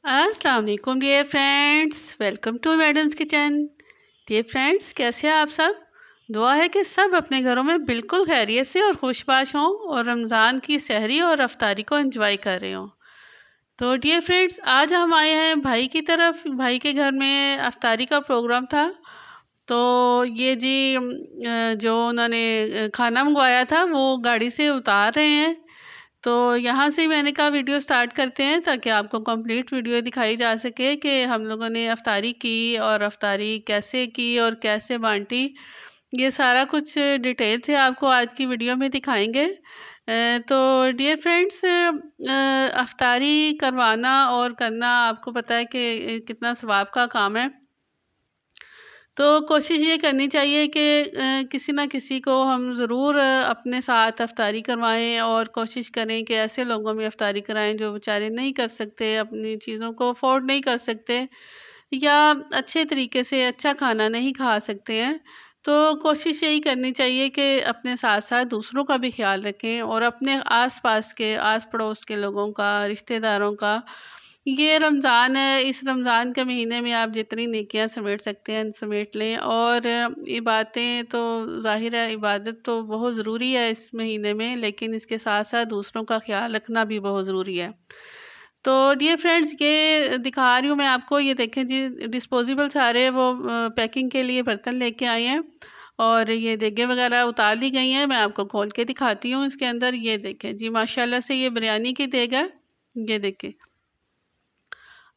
अस्सलाम वालेकुम dear friends, welcome to madam's kitchen. Dear friends, कैसे हैं आप सब? दुआ है कि सब अपने घरों में बिल्कुल खैरियत से और खुशबाश हों और रमज़ान की सहरी और अफ्तारी को एंजॉय कर रहे हों। तो डियर फ्रेंड्स, आज हम आए हैं भाई की तरफ। भाई के घर में अफ्तारी का प्रोग्राम था। तो ये जी जो उन्होंने खाना मंगवाया था वो गाड़ी से उतार रहे हैं। तो यहाँ से मैंने कहा वीडियो स्टार्ट करते हैं ताकि आपको कंप्लीट वीडियो दिखाई जा सके कि हम लोगों ने अफ्तारी की और अफ्तारी कैसे की और कैसे बांटी। ये सारा कुछ डिटेल से आपको आज की वीडियो में दिखाएंगे। तो डियर फ्रेंड्स, अफ्तारी करवाना और करना आपको पता है कि कितना सवाब का काम है। तो कोशिश ये करनी चाहिए कि किसी न किसी को हम ज़रूर अपने साथ अफ्तारी करवाएँ और कोशिश करें कि ऐसे लोगों में अफ्तारी कराएँ जो बेचारे नहीं कर सकते, अपनी चीज़ों को अफ़ोर्ड नहीं कर सकते या अच्छे तरीके से अच्छा खाना नहीं खा सकते हैं। तो कोशिश यही करनी चाहिए कि अपने साथ-साथ दूसरों का भी ख़्याल रखें और अपने आस-पास के, आस-पड़ोस के लोगों का, रिश्तेदारों का। ये रमज़ान है, इस रमज़ान के महीने में आप जितनी नेकियां समेट सकते हैं समेट लें। और इबादतें तो ज़ाहिर है, इबादत तो बहुत ज़रूरी है इस महीने में, लेकिन इसके साथ साथ दूसरों का ख्याल रखना भी बहुत ज़रूरी है। तो डियर फ्रेंड्स, ये दिखा रही हूँ मैं आपको। ये देखें जी, डिस्पोजेबल सारे वो पैकिंग के लिए बर्तन लेके आए हैं और ये देगे वगैरह उतार ली गई हैं। मैं आपको खोल के दिखाती हूँ। इसके अंदर ये देखें जी, माशाल्लाह से ये बिरयानी की देग है। ये देखें,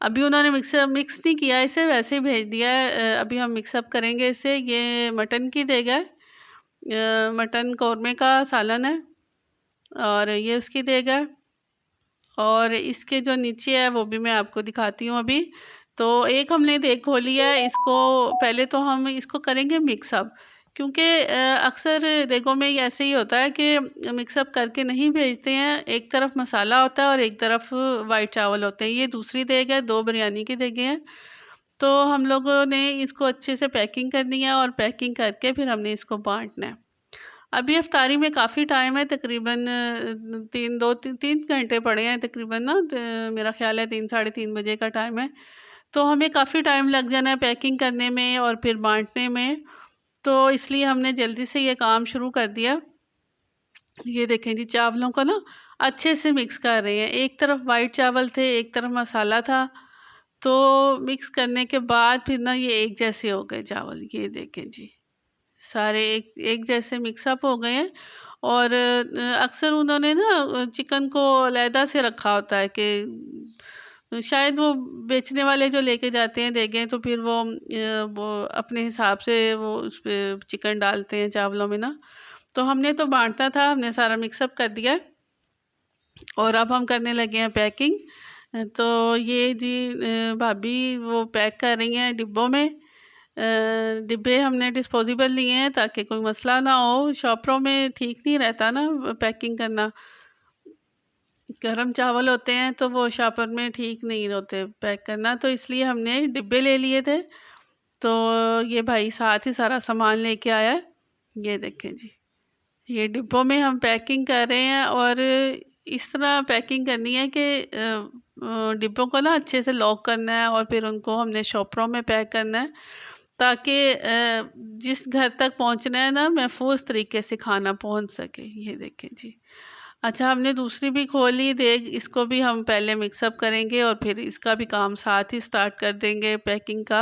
अभी उन्होंने मिक्स नहीं किया इसे, वैसे ही भेज दिया है। अभी हम मिक्सअप करेंगे इसे। ये मटन की देग है, मटन कौरमे का सालन है और ये उसकी देग है। और इसके जो नीचे है वो भी मैं आपको दिखाती हूँ अभी। तो एक हमने देग खोली है, इसको पहले तो हम इसको करेंगे मिक्सअप, क्योंकि अक्सर देगों में ये ऐसे ही होता है कि मिक्सअप करके नहीं भेजते हैं। एक तरफ मसाला होता है और एक तरफ वाइट चावल होते हैं। ये दूसरी देग है, 2 बिरयानी की देगें हैं। तो हम लोगों ने इसको अच्छे से पैकिंग करनी है और पैकिंग करके फिर हमने इसको बाँटना है। अभी इफ्तारी में काफ़ी टाइम है, तकरीबन 3 घंटे पड़े हैं तकरीबन ना। मेरा ख़्याल है 3 साढ़े 3 बजे का टाइम है। तो हमें काफ़ी टाइम लग जाना है पैकिंग करने में और फिर बाँटने में। तो इसलिए हमने जल्दी से ये काम शुरू कर दिया। ये देखें जी, चावलों को ना अच्छे से मिक्स कर रहे हैं। एक तरफ वाइट चावल थे, एक तरफ मसाला था। तो मिक्स करने के बाद फिर ना ये एक जैसे हो गए चावल। ये देखें जी, सारे एक एक जैसे मिक्सअप हो गए हैं। और अक्सर उन्होंने ना चिकन को अलहदा से रखा होता है कि शायद वो बेचने वाले जो लेके जाते हैं देखें, तो फिर वो अपने हिसाब से वो उस पे चिकन डालते हैं चावलों में ना। तो हमने तो बांटना था, हमने सारा मिक्सअप कर दिया है और अब हम करने लगे हैं पैकिंग। तो ये जी भाभी वो पैक कर रही हैं डिब्बों में। डिब्बे हमने डिस्पोजेबल लिए हैं ताकि कोई मसला ना हो। शॉपरों में ठीक नहीं रहता ना पैकिंग करना। गरम चावल होते हैं तो वो शॉपर में ठीक नहीं होते पैक करना, तो इसलिए हमने डिब्बे ले लिए थे। तो ये भाई साथ ही सारा सामान लेके आया है। ये देखें जी, ये डिब्बों में हम पैकिंग कर रहे हैं और इस तरह पैकिंग करनी है कि डिब्बों को ना अच्छे से लॉक करना है और फिर उनको हमने शॉपरों में पैक करना है ताकि जिस घर तक पहुंचना है ना, महफूज तरीके से खाना पहुंच सके। ये देखें जी। अच्छा, हमने दूसरी भी खोली देग, इसको भी हम पहले मिक्सअप करेंगे और फिर इसका भी काम साथ ही स्टार्ट कर देंगे पैकिंग का।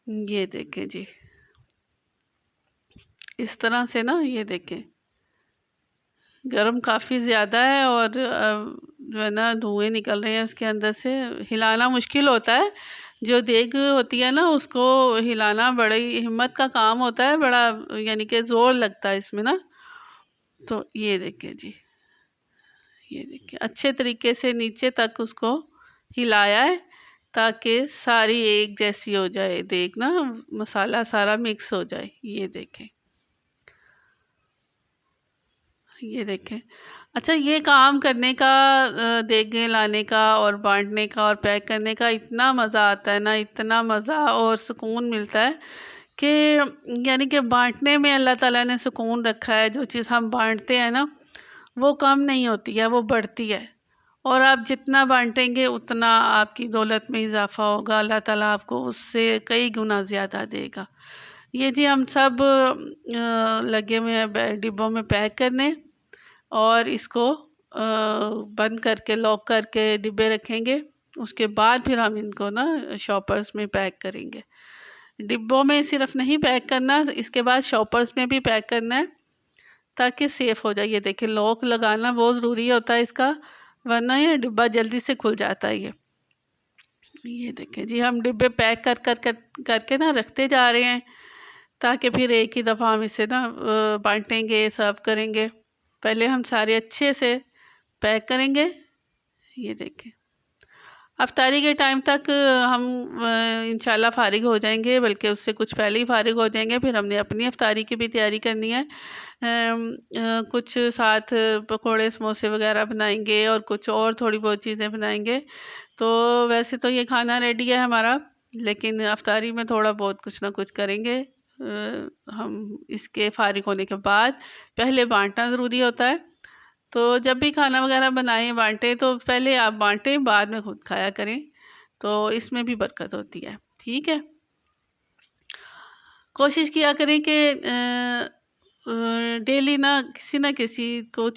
ये देखें जी, इस तरह से ना ये देखें, गरम काफ़ी ज़्यादा है और जो है ना धुएँ निकल रहे हैं उसके अंदर से। हिलाना मुश्किल होता है। जो देग होती है ना उसको हिलाना बड़ी हिम्मत का काम होता है, बड़ा यानी कि ज़ोर लगता है इसमें ना। तो ये देखिए जी, ये देखिए अच्छे तरीके से नीचे तक उसको हिलाया है ताकि सारी एक जैसी हो जाए देग ना, मसाला सारा मिक्स हो जाए। ये देखें, ये देखें। अच्छा, ये काम करने का, देखें लाने का और बाँटने का और पैक करने का इतना मज़ा आता है ना, इतना मज़ा और सुकून मिलता है कि यानी कि बाँटने में अल्लाह ताला ने सुकून रखा है। जो चीज़ हम बाँटते हैं ना, वो कम नहीं होती है, वो बढ़ती है। और आप जितना बांटेंगे उतना आपकी दौलत में इजाफ़ा होगा। अल्लाह ताला आपको उससे कई गुना ज़्यादा देगा। ये जी हम सब लगे हुए हैं डिब्बों में पैक करने, और इसको बंद करके लॉक करके डिब्बे रखेंगे। उसके बाद फिर हम इनको ना शॉपर्स में पैक करेंगे। डिब्बों में सिर्फ नहीं पैक करना, इसके बाद शॉपर्स में भी पैक करना है ताकि सेफ़ हो जाए। ये देखिए लॉक लगाना बहुत ज़रूरी होता है इसका, वरना ये डिब्बा जल्दी से खुल जाता है। ये देखें जी हम डिब्बे पैक करके ना रखते जा रहे हैं ताकि फिर एक ही दफ़ा हम इसे ना बांटेंगे, सर्व करेंगे। पहले हम सारे अच्छे से पैक करेंगे। ये देखें अफ्तारी के टाइम तक हम इंशाल्लाह फ़ारिग हो जाएंगे, बल्कि उससे कुछ पहले ही फ़ारिग हो जाएंगे। फिर हमने अपनी अफ्तारी की भी तैयारी करनी है। कुछ साथ पकोड़े समोसे वगैरह बनाएंगे और कुछ और थोड़ी बहुत चीज़ें बनाएंगे। तो वैसे तो ये खाना रेडी है हमारा, लेकिन अफ्तारी में थोड़ा बहुत कुछ ना कुछ करेंगे। हम इसके फ़ारिग होने के बाद पहले बांटना ज़रूरी होता है। तो जब भी खाना वगैरह बनाएं बांटें तो पहले आप बांटें, बाद में खुद खाया करें, तो इसमें भी बरकत होती है। ठीक है, कोशिश किया करें कि डेली ना किसी को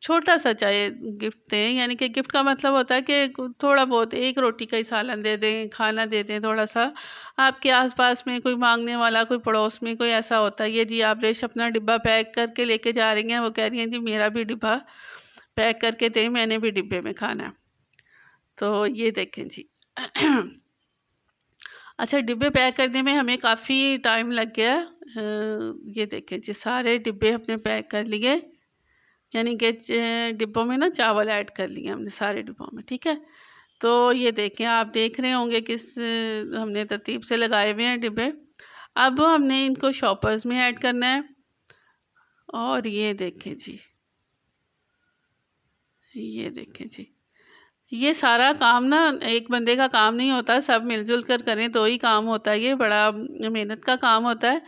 छोटा सा चाहे गिफ्ट दें। यानी कि गिफ्ट का मतलब होता है कि थोड़ा बहुत एक रोटी का ही सालन दे दें, खाना दे दें थोड़ा सा। आपके आसपास में कोई मांगने वाला, कोई पड़ोस में कोई ऐसा होता है, ये जी आप रेश अपना डिब्बा पैक करके लेके जा रही हैं, वो कह रही हैं जी मेरा भी डिब्बा पैक करके दें, मैंने भी डिब्बे में खाना है। तो ये देखें जी अच्छा डिब्बे पैक करने में हमें काफ़ी टाइम लग गया। ये देखें जी सारे डिब्बे हमने पैक कर लिए, यानी कि डिब्बों में ना चावल ऐड कर लिए हमने सारे डिब्बों में। ठीक है, तो ये देखें आप देख रहे होंगे किस हमने तरतीब से लगाए हुए हैं डिब्बे। अब हमने इनको शॉपर्स में ऐड करना है। और ये देखें जी, ये देखें जी, ये सारा काम ना एक बंदे का काम नहीं होता, सब मिलजुल कर करें तो ही काम होता है। ये बड़ा मेहनत का काम होता है,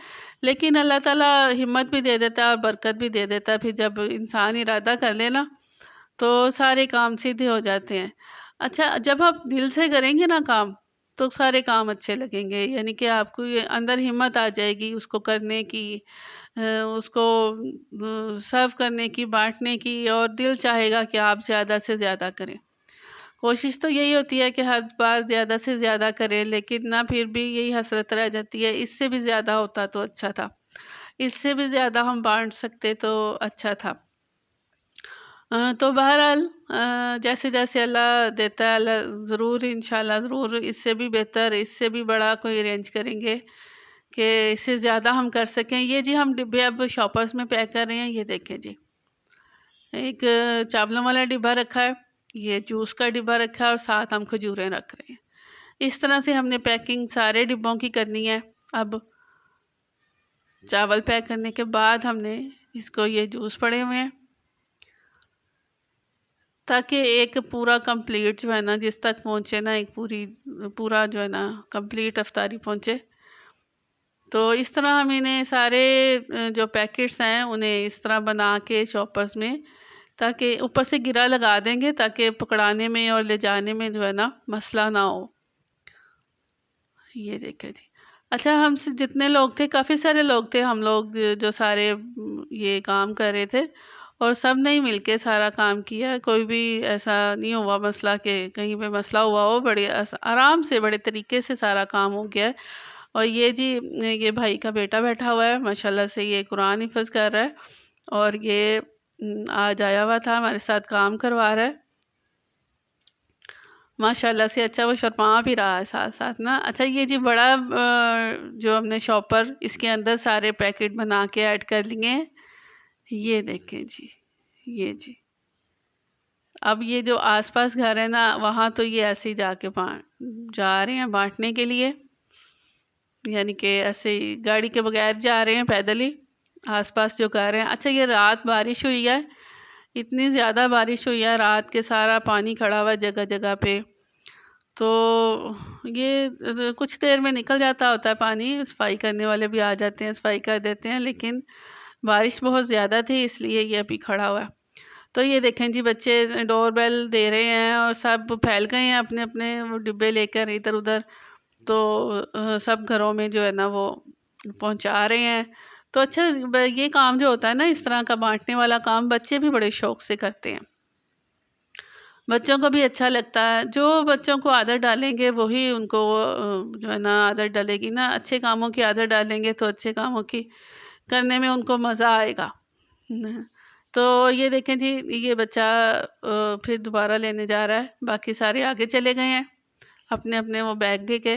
लेकिन अल्लाह ताला हिम्मत भी दे देता है और बरकत भी दे देता है। फिर जब इंसान इरादा कर लेना तो सारे काम सीधे हो जाते हैं। अच्छा जब आप दिल से करेंगे ना काम, तो सारे काम अच्छे लगेंगे। यानी कि आपको ये अंदर हिम्मत आ जाएगी उसको करने की, उसको सर्व करने की, बांटने की, और दिल चाहेगा कि आप ज़्यादा से ज़्यादा करें। कोशिश तो यही होती है कि हर बार ज़्यादा से ज़्यादा करें, लेकिन ना फिर भी यही हसरत रह जाती है, इससे भी ज़्यादा होता तो अच्छा था, इससे भी ज़्यादा हम बांट सकते तो अच्छा था। तो बहरहाल जैसे जैसे अल्लाह देता है, अल्लाह ज़रूर इंशाल्लाह ज़रूर इससे भी बेहतर, इससे भी बड़ा कोई अरेंज करेंगे कि इससे ज़्यादा हम कर सकें। ये जी हम डिब्बे अब शॉपर्स में पैक कर रहे हैं। ये देखें जी एक चावलों वाला डिब्बा रखा है, ये जूस का डिब्बा रखा है, और साथ हम खजूरें रख रहे हैं। इस तरह से हमने पैकिंग सारे डिब्बों की करनी है। अब चावल पैक करने के बाद हमने इसको, ये जूस पड़े हुए हैं, ताकि एक पूरा कंप्लीट जो है ना जिस तक पहुँचे ना, एक पूरा जो है ना कंप्लीट अफ्तारी पहुँचे। तो इस तरह हम इन्हें सारे जो पैकेट्स हैं उन्हें इस तरह बना के शॉपर्स में, ताकि ऊपर से गिरा लगा देंगे ताकि पकड़ाने में और ले जाने में जो है ना मसला ना हो। ये देखें जी, अच्छा हमसे जितने लोग थे, काफ़ी सारे लोग थे, हम लोग जो सारे ये काम कर रहे थे, और सब ने ही मिलके सारा काम किया। कोई भी ऐसा नहीं हुआ मसला कि कहीं पे मसला हुआ हो, बड़े आराम से बड़े तरीके से सारा काम हो गया है। और ये जी ये भाई का बेटा बैठा हुआ है, माशाल्लाह से ये कुरान हिफ़्ज़ कर रहा है, और ये आज आया हुआ था हमारे साथ काम करवा रहा है माशाल्लाह से। अच्छा वो शर्मा भी रहा है साथ साथ ना। अच्छा ये जी बड़ा जो हमने शॉपर, इसके अंदर सारे पैकेट बना के ऐड कर लिए हैं। ये देखें जी, ये जी अब ये जो आसपास घर है ना, वहाँ तो ये ऐसे ही जाके जा रहे हैं बांटने के लिए, यानी कि ऐसे ही गाड़ी के बगैर जा रहे हैं, पैदल ही आसपास जो घर हैं। अच्छा ये रात बारिश हुई है, इतनी ज़्यादा बारिश हुई है रात के, सारा पानी खड़ा हुआ है जगह जगह पे। तो ये कुछ देर में निकल जाता होता है पानी, सफाई करने वाले भी आ जाते हैं, सफाई कर देते हैं, लेकिन बारिश बहुत ज़्यादा थी इसलिए ये अभी खड़ा हुआ है। तो ये देखें जी, बच्चे डोरबेल दे रहे हैं और सब फैल गए हैं अपने अपने वो डिब्बे लेकर इधर उधर। तो सब घरों में जो है ना वो पहुंचा रहे हैं। तो अच्छा, ये काम जो होता है ना, इस तरह का बांटने वाला काम, बच्चे भी बड़े शौक से करते हैं। बच्चों को भी अच्छा लगता है। जो बच्चों को आदत डालेंगे वही उनको जो है ना आदत डलेगी ना। अच्छे कामों की आदत डालेंगे तो अच्छे कामों की करने में उनको मज़ा आएगा। न तो ये देखें जी, ये बच्चा फिर दोबारा लेने जा रहा है। बाकी सारे आगे चले गए हैं अपने-अपने वो बैग लेके,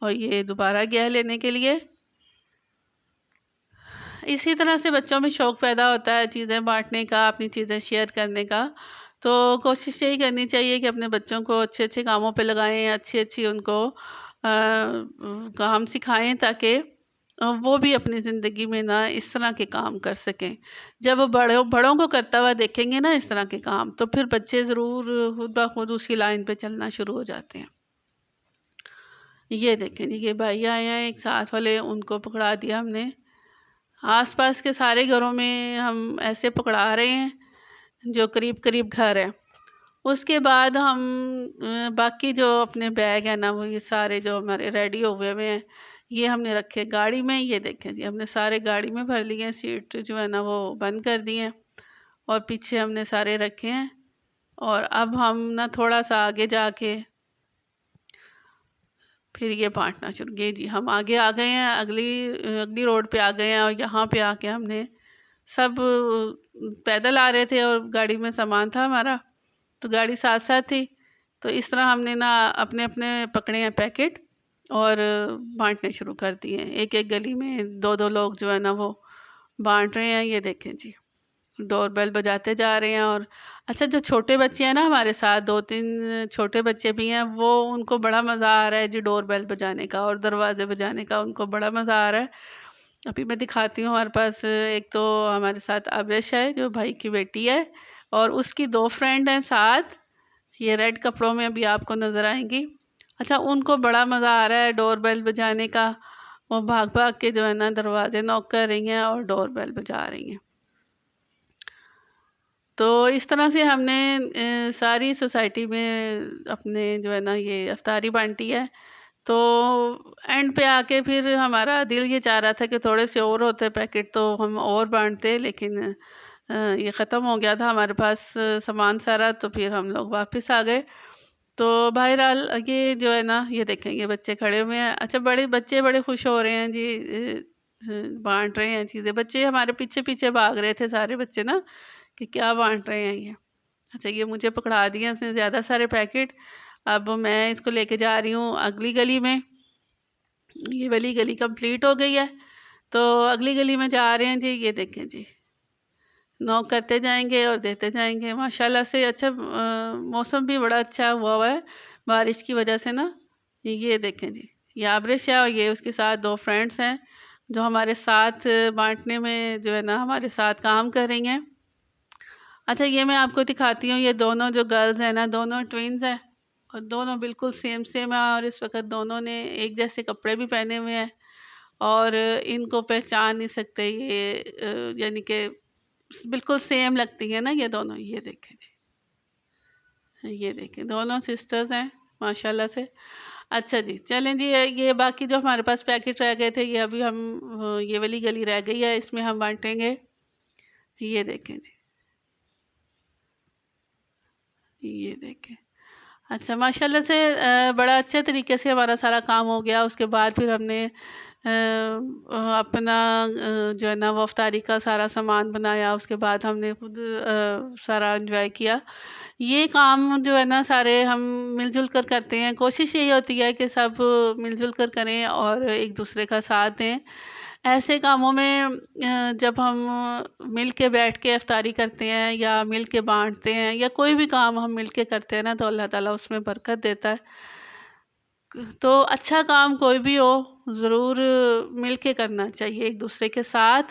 और ये दोबारा गया है लेने के लिए। इसी तरह से बच्चों में शौक़ पैदा होता है चीज़ें बाँटने का, अपनी चीज़ें शेयर करने का। तो कोशिश यही करनी चाहिए कि अपने बच्चों को अच्छे-अच्छे कामों पे लगाएँ, अच्छी-अच्छी उनको काम सिखाएँ, ताकि वो भी अपनी ज़िंदगी में ना इस तरह के काम कर सकें। जब वो बड़ों बड़ों को करता हुआ देखेंगे ना इस तरह के काम, तो फिर बच्चे ज़रूर खुद ब खुद उसी लाइन पे चलना शुरू हो जाते हैं। ये देखें जी, ये भाई आए हैं एक साथ वाले, उनको पकड़ा दिया हमने। आस-पास के सारे घरों में हम ऐसे पकड़ा रहे हैं जो करीब-करीब घर हैं। उसके बाद हम बाकी जो अपने बैग है ना, वो ये सारे जो हमारे रेडी हुए हुए हैं, ये हमने रखे गाड़ी में। ये देखें जी, हमने सारे गाड़ी में भर लिए हैं, सीट जो है ना वो बंद कर दी हैं और पीछे हमने सारे रखे हैं। और अब हम ना थोड़ा-सा आगे जाके फिर ये बाँटना शुरू, ये जी हम आगे आ गए हैं, अगली रोड पे आ गए हैं, और यहाँ पे आके हमने सब पैदल आ रहे थे और गाड़ी में सामान था हमारा, तो गाड़ी साथ-साथ थी। तो इस तरह हमने ना अपने-अपने पकड़े हैं पैकेट और बाँटने शुरू कर दिए हैं। एक-एक गली में 2-2 लोग जो है ना वो बाँट रहे हैं। ये देखें जी, डोरबेल बजाते जा रहे हैं। और अच्छा, जो छोटे बच्चे हैं ना हमारे साथ, 2-3 छोटे बच्चे भी हैं, वो उनको बड़ा मज़ा आ रहा है जी डोरबेल बजाने का और दरवाज़े बजाने का, उनको बड़ा मज़ा आ रहा है। अभी मैं दिखाती हूँ, हमारे पास एक तो हमारे साथ आबरिश है जो भाई की बेटी है, और उसकी 2 फ्रेंड हैं साथ, ये रेड कपड़ों में अभी आपको नज़र आएँगी। अच्छा, उनको बड़ा मज़ा आ रहा है डोरबेल बजाने का। वो भाग-भाग के जो है ना दरवाज़े नॉक कर रही हैं और डोरबेल बजा रही हैं। तो इस तरह से हमने सारी सोसाइटी में अपने जो है ना ये इफ्तारी बाँटी है। तो एंड पे आके फिर हमारा दिल ये चाह रहा था कि थोड़े से और होते पैकेट तो हम और बाँटते, लेकिन ये ख़त्म हो गया था हमारे पास सामान सारा, तो फिर हम लोग वापस आ गए। तो बहरहाल ये जो है ना, ये देखें ये बच्चे खड़े हुए हैं। अच्छा, बड़े बच्चे बड़े खुश हो रहे हैं जी, बाँट रहे हैं चीज़ें। बच्चे हमारे पीछे-पीछे भाग रहे थे सारे बच्चे ना, कि क्या बाँट रहे हैं ये। अच्छा, ये मुझे पकड़ा दिए उसने ज़्यादा सारे पैकेट। अब मैं इसको लेके जा रही हूँ अगली गली में। ये वाली गली कंप्लीट हो गई है, तो अगली गली में जा रहे हैं जी। ये देखें जी, नॉक करते जाएँगे और देते जाएँगे। माशाल्लाह से अच्छा, मौसम भी बड़ा अच्छा हुआ है बारिश की वजह से ना। ये देखें जी, ये आबरिश है और ये उसके साथ 2 फ्रेंड्स हैं, जो हमारे साथ बाँटने में जो है ना हमारे साथ काम कर रही हैं। अच्छा, ये मैं आपको दिखाती हूँ, ये दोनों जो गर्ल्स हैं ना, दोनों ट्विन्स हैं और दोनों बिल्कुल सेम सेम है, और इस वक़्त दोनों ने एक जैसे कपड़े भी पहने हुए हैं और इनको पहचान नहीं सकते ये, यानी कि बिल्कुल सेम लगती हैं ना ये दोनों। ये देखें जी, ये देखें दोनों सिस्टर्स हैं माशाल्लाह से। अच्छा जी, चलें जी, ये बाकी जो हमारे पास पैकेट रह गए थे, ये अभी हम ये वाली गली रह गई है, इसमें हम बाँटेंगे। ये देखें जी, ये देखें। अच्छा, माशाल्लाह से बड़ा अच्छे तरीके से हमारा सारा काम हो गया। उसके बाद फिर हमने अपना जो है ना वो इफ्तारी का सारा सामान बनाया। उसके बाद हमने खुद सारा एंजॉय किया। ये काम जो है ना सारे हम मिलजुल कर करते हैं। कोशिश यही होती है कि सब मिलजुल कर करें और एक दूसरे का साथ दें। ऐसे कामों में जब हम मिल के बैठ के इफ्तारी करते हैं या मिल के बाँटते हैं या कोई भी काम हम मिल के करते हैं ना, तो अल्लाह ताला उसमें बरकत देता है। तो अच्छा काम कोई भी हो, ज़रूर मिल के करना चाहिए एक दूसरे के साथ,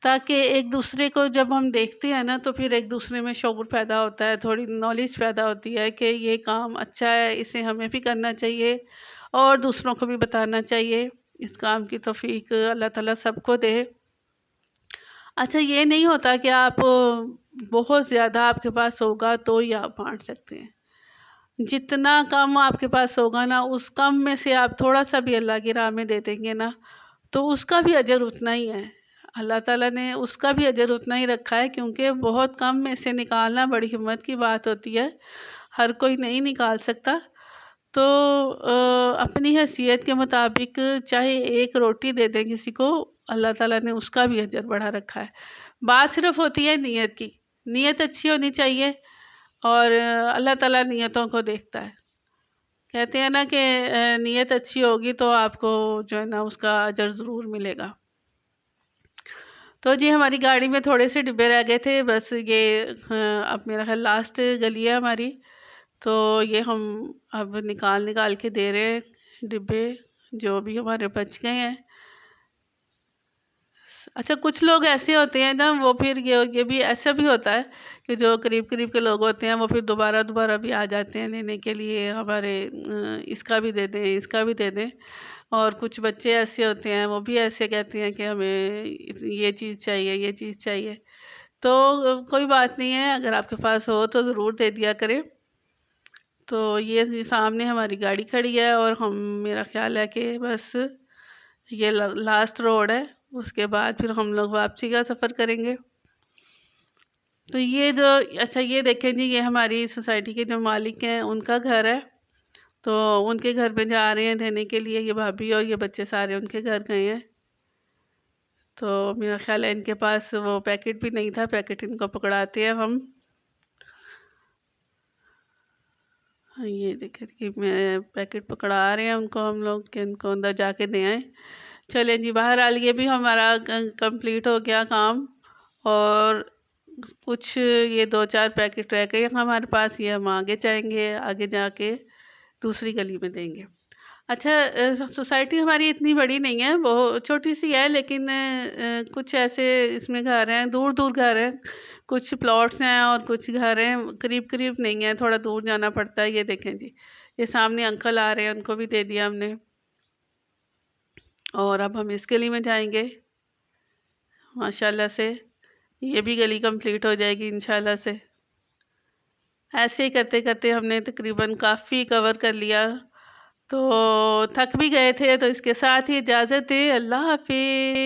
ताकि एक दूसरे को जब हम देखते हैं ना, तो फिर एक दूसरे में शऊर पैदा होता है, थोड़ी नॉलेज पैदा होती है कि ये काम अच्छा है, इसे हमें भी करना चाहिए और दूसरों को भी बताना चाहिए। इस काम की तौफ़ीक अल्लाह ताला सबको दे। अच्छा, ये नहीं होता कि आप बहुत ज़्यादा आपके पास होगा तो ही आप बाँट सकते हैं। जितना कम आपके पास होगा ना, उस कम में से आप थोड़ा-सा भी अल्लाह की राह में दे देंगे ना, तो उसका भी अजर उतना ही है। अल्लाह ताला ने उसका भी अजर उतना ही रखा है, क्योंकि बहुत कम में से निकालना बड़ी हिम्मत की बात होती है। हर कोई नहीं निकाल सकता। तो अपनी हैसियत के मुताबिक चाहे एक रोटी दे दें किसी को, अल्लाह ताला ने उसका भी अजर बढ़ा रखा है। बात सिर्फ़ होती है नीयत की। नीयत अच्छी होनी चाहिए, और अल्लाह ताला नीयतों को देखता है। कहते हैं ना कि नीयत अच्छी होगी तो आपको जो है ना उसका अजर ज़रूर मिलेगा। तो जी, हमारी गाड़ी में थोड़े से डिब्बे रह गए थे, बस ये अब मेरा ख़्याल लास्ट गली है हमारी। तो ये हम अब निकाल के दे रहे हैं डिब्बे, जो भी हमारे बच गए हैं। अच्छा, कुछ लोग ऐसे होते हैं ना, वो फिर ये भी ऐसा भी होता है कि जो करीब-करीब के लोग होते हैं, वो फिर दोबारा-दोबारा भी आ जाते हैं लेने के लिए हमारे, इसका भी दे दें, इसका भी दे दें। और कुछ बच्चे ऐसे होते हैं, वो भी ऐसे कहते हैं कि हमें ये चीज़ चाहिए, ये चीज़ चाहिए। तो कोई बात नहीं है, अगर आपके पास हो तो ज़रूर दे दिया करें। तो ये जी सामने हमारी गाड़ी खड़ी है, और हम, मेरा ख़्याल है कि बस ये लास्ट रोड है, उसके बाद फिर हम लोग वापसी का सफ़र करेंगे। तो ये जो, अच्छा ये देखें जी, ये हमारी सोसाइटी के जो मालिक हैं उनका घर है। तो उनके घर पे जा रहे हैं देने के लिए, ये भाभी और ये बच्चे सारे उनके घर गए हैं। तो मेरा ख़्याल है इनके पास वो पैकेट भी नहीं था, पैकेट इनको पकड़ाते हैं हम। हाँ, ये देखें कि मैं पैकेट पकड़ा रहे हैं उनको हम लोग, कि इनको अंदर जाके दे आएँ। चलें जी, बहरहाल ये भी हमारा कंप्लीट हो गया काम। और कुछ ये 2-4 पैकेट रह गए हैं हमारे पास, ये हम आगे जाएँगे, आगे जाके दूसरी गली में देंगे। अच्छा, सोसाइटी हमारी इतनी बड़ी नहीं है, वो छोटी-सी है, लेकिन कुछ ऐसे इसमें घर हैं, दूर-दूर घर हैं। कुछ प्लॉट्स हैं और कुछ घर हैं, करीब-करीब नहीं है, थोड़ा दूर जाना पड़ता है। ये देखें जी, ये सामने अंकल आ रहे हैं, उनको भी दे दिया हमने। और अब हम इस गली में जाएँगे, माशाल्लाह से। ये भी गली कंप्लीट हो जाएगी इंशाल्लाह से। ऐसे ही करते-करते हमने तकरीबन काफ़ी कवर कर लिया। तो थक भी गए थे, तो इसके साथ ही इजाज़त दें। अल्लाह हाफ़िज़।